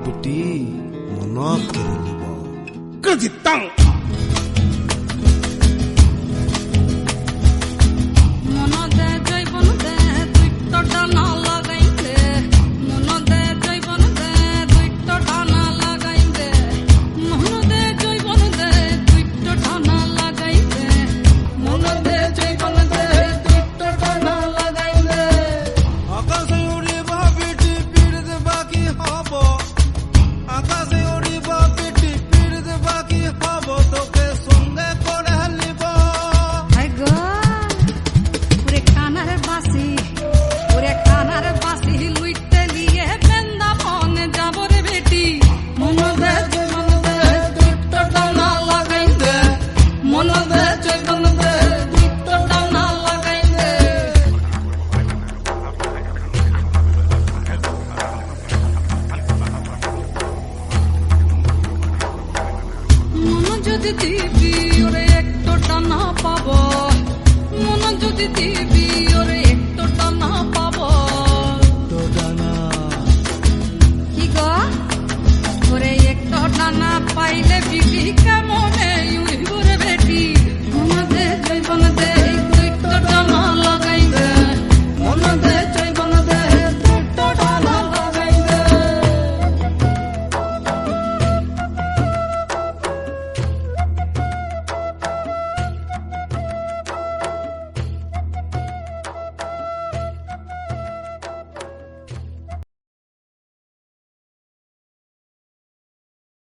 PT মনক কেলিব কজিতাং মনদে জৈবন দে দুইটো ডানা লাগাইতে মনদে জৈবন দে দুইটো ডানা লাগাইতে মনদে জৈবন দে দুইটো ডানা লাগাইতে মনদে জৈবন দে দুইটো ডানা লাগাইতে আকাশে উড়িব পিটি পিড়িত বাকি হব আকাশে উড়িব পিটি পিড়িত বাকি হব তোকে সঙ্গে করে নিব হাই গো ওরে কানার বাসি লুইতে লিয়ে বৃন্দাবনে যাব রে বেটি মনদে জৈবন দে দুইটো ডানা লাগাইতে মনদে জৈবন দে দুইটো ডানা লাগাইতে মন যদি দিবি ওরে একটো ডানা পাব মন যদি দিবি ওরে